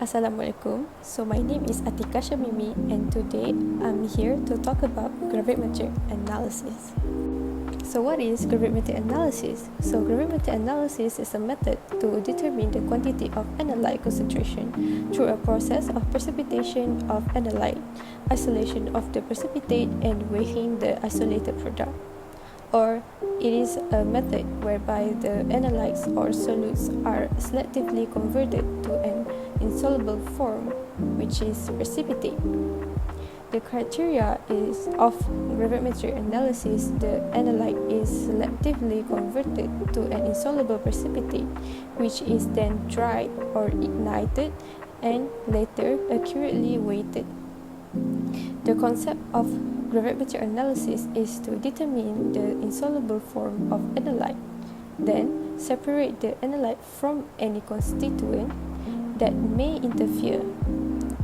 Assalamualaikum. So my name is ATIQAH SYAMIMI and today I'm here to talk about gravimetric analysis. So what is gravimetric analysis? So gravimetric analysis is a method to determine the quantity of analyte concentration through a process of precipitation of analyte, isolation of the precipitate and weighing the isolated product. Or it is a method whereby the analytes or solutes are selectively converted to an insoluble form, which is precipitate. The criteria is of gravimetric analysis: the analyte is selectively converted to an insoluble precipitate, which is then dried or ignited and later accurately weighted. The concept of gravimetric analysis is to determine the insoluble form of analyte, then separate the analyte from any constituent that may interfere.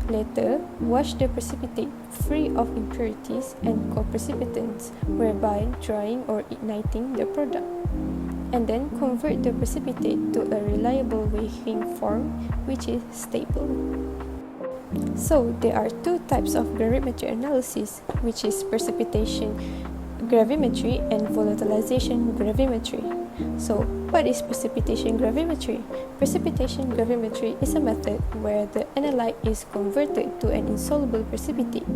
Later, wash the precipitate free of impurities and co-precipitants, whereby drying or igniting the product, and then convert the precipitate to a reliable weighing form which is stable. So, there are two types of gravimetric analysis, which is precipitation gravimetry and volatilization gravimetry. So, what is precipitation gravimetry? Precipitation gravimetry is a method where the analyte is converted to an insoluble precipitate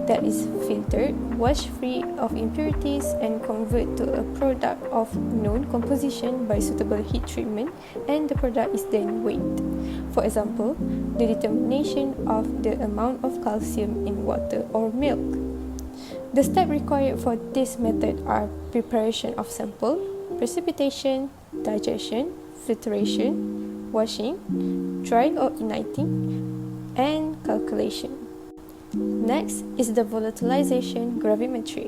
that is filtered, washed free of impurities, and converted to a product of known composition by suitable heat treatment, and the product is then weighed. For example, the determination of the amount of calcium in water or milk. The steps required for this method are preparation of sample, precipitation, digestion, filtration, washing, drying or igniting, and calculation. Next is the volatilization gravimetry.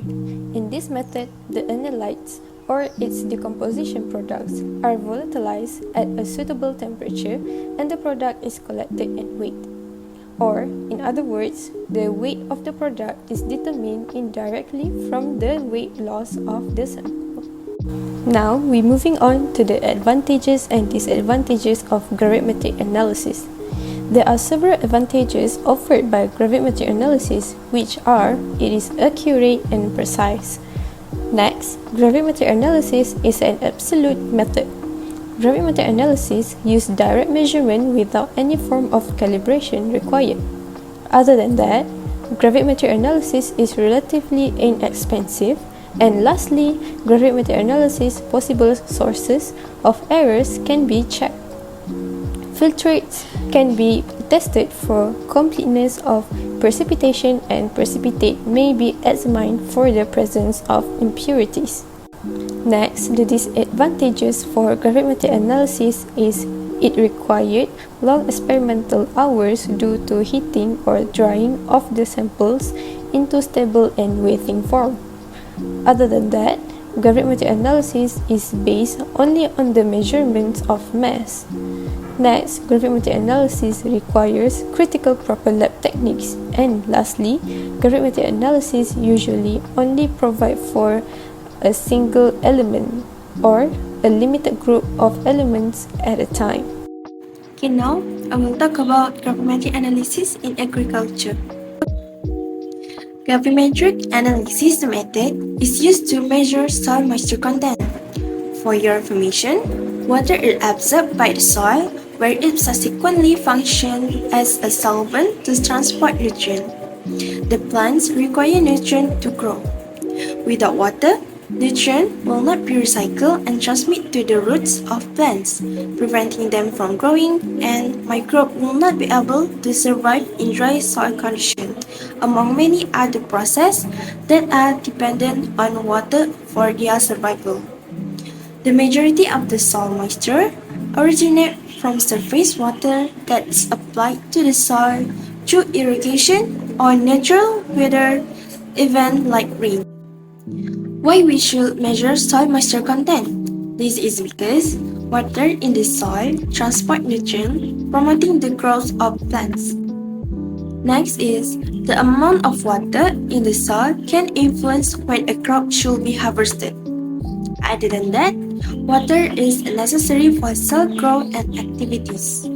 In this method, the analytes or its decomposition products are volatilized at a suitable temperature and the product is collected and weighed. Or, in other words, the weight of the product is determined indirectly from the weight loss of the sample. Now, we're moving on to the advantages and disadvantages of gravimetric analysis. There are several advantages offered by gravimetric analysis, which are: it is accurate and precise. Next, gravimetric analysis is an absolute method. Gravimetric analysis uses direct measurement without any form of calibration required. Other than that, gravimetric analysis is relatively inexpensive. And lastly, gravimetric analysis possible sources of errors can be checked. Filtrates can be tested for completeness of precipitation and precipitate may be examined for the presence of impurities. Next, the disadvantages for gravimetric analysis is it required long experimental hours due to heating or drying of the samples into stable and weighing form. Other than that, gravimetric analysis is based only on the measurements of mass. Next, gravimetric analysis requires critical proper lab techniques. And lastly, gravimetric analysis usually only provide for a single element or a limited group of elements at a time. Okay, now I will talk about gravimetric analysis in agriculture. Gravimetric analysis method is used to measure soil moisture content. For your information, water is absorbed by the soil where it subsequently functions as a solvent to transport nutrients. The plants require nutrients to grow. Without water, nutrients will not be recycled and transmit to the roots of plants, preventing them from growing, and microbes will not be able to survive in dry soil conditions, among many other processes that are dependent on water for their survival. The majority of the soil moisture originates from surface water that's applied to the soil through irrigation or natural weather events like rain. Why we should measure soil moisture content? This is because water in the soil transports nutrients, promoting the growth of plants. Next is the amount of water in the soil can influence when a crop should be harvested. Other than that, water is necessary for cell growth and activities.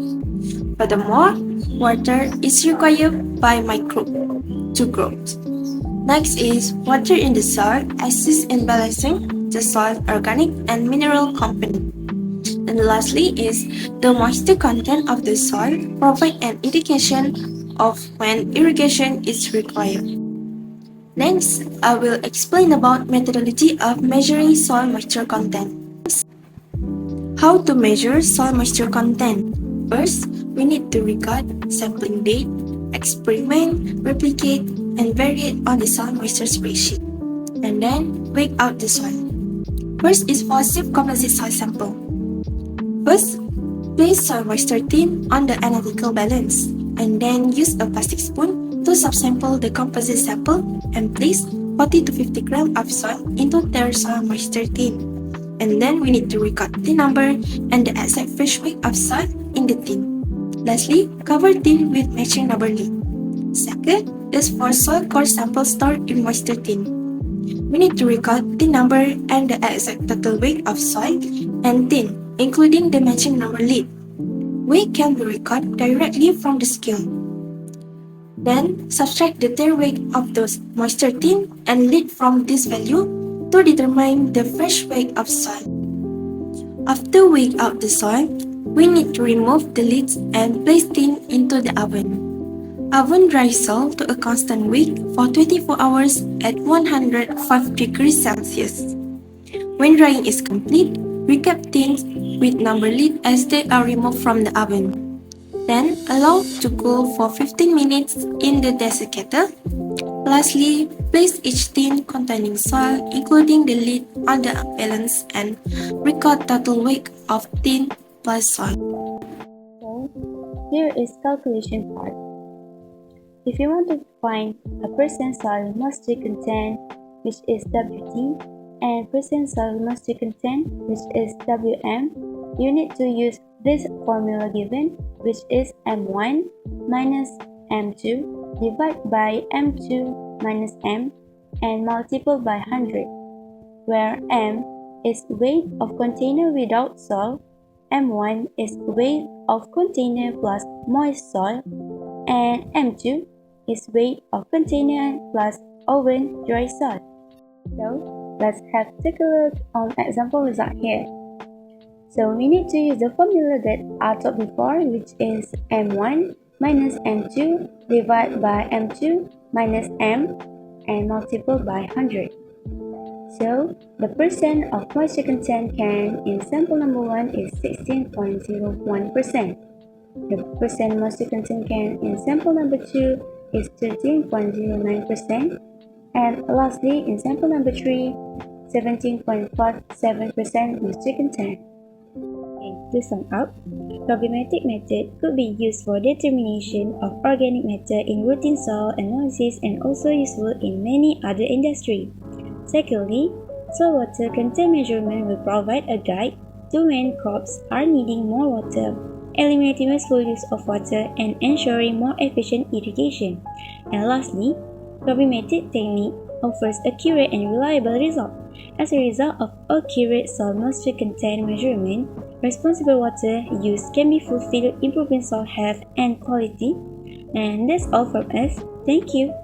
Furthermore, water is required by microbe to grow. Next is water in the soil assists in balancing the soil organic and mineral component. And lastly is the moisture content of the soil provide an indication of when irrigation is required. Next, I will explain about methodology of measuring soil moisture content. How to measure soil moisture content? First, we need to record sampling date, experiment, replicate, and vary it on the soil moisture spreadsheet. And then, weigh out the soil. First is for safe composite soil sample. First, place soil moisture tin on the analytical balance, and then use a plastic spoon to subsample the composite sample and place 40 to 50 grams of soil into their soil moisture tin. And then we need to record the number and the exact fresh weight of soil in the tin. Lastly, cover tin with matching number lid. Second is for soil core sample stored in moisture tin. We need to record the number and the exact total weight of soil and tin, including the matching number lid. Weight can be recorded directly from the scale. Then, subtract the their weight of those moisture tin and lid from this value to determine the fresh weight of soil. After weighing out the soil, we need to remove the lids and place tin into the oven. Oven dry soil to a constant wick for 24 hours at 105 degrees Celsius. When drying is complete, recap tin with number lid as they are removed from the oven. Then, allow to cool for 15 minutes in the desiccator. Lastly, place each tin containing soil, including the lid, on the balance and record total weight of tin plus soil. So, here is calculation part. If you want to find a percent soil moisture content, which is WT, and percent soil moisture content, which is WM, you need to use this formula given, which is M1 minus M2 divided by M2 minus M and multiply by 100, where M is weight of container without soil, M1 is weight of container plus moist soil, and M2 is weight of container plus oven dry soil. So, let's take a look on example result here. So, we need to use the formula that I taught before, which is M1 minus M2 divided by M2 minus M and multiply by 100. So, the percent of moisture content can in sample number 1 is 16.01%. The percent moisture content can in sample number 2 is 13.09%. And lastly, in sample number 3, 17.57% moisture content. To sum up, gravimetric method could be used for determination of organic matter in routine soil analysis and also useful in many other industries. Secondly, soil water content measurement will provide a guide to when crops are needing more water, eliminating wasteful use of water and ensuring more efficient irrigation. And lastly, gravimetric technique offers accurate and reliable results. As a result of accurate soil moisture content measurement, responsible water use can be fulfilled, improving soil health and quality. And that's all from us. Thank you.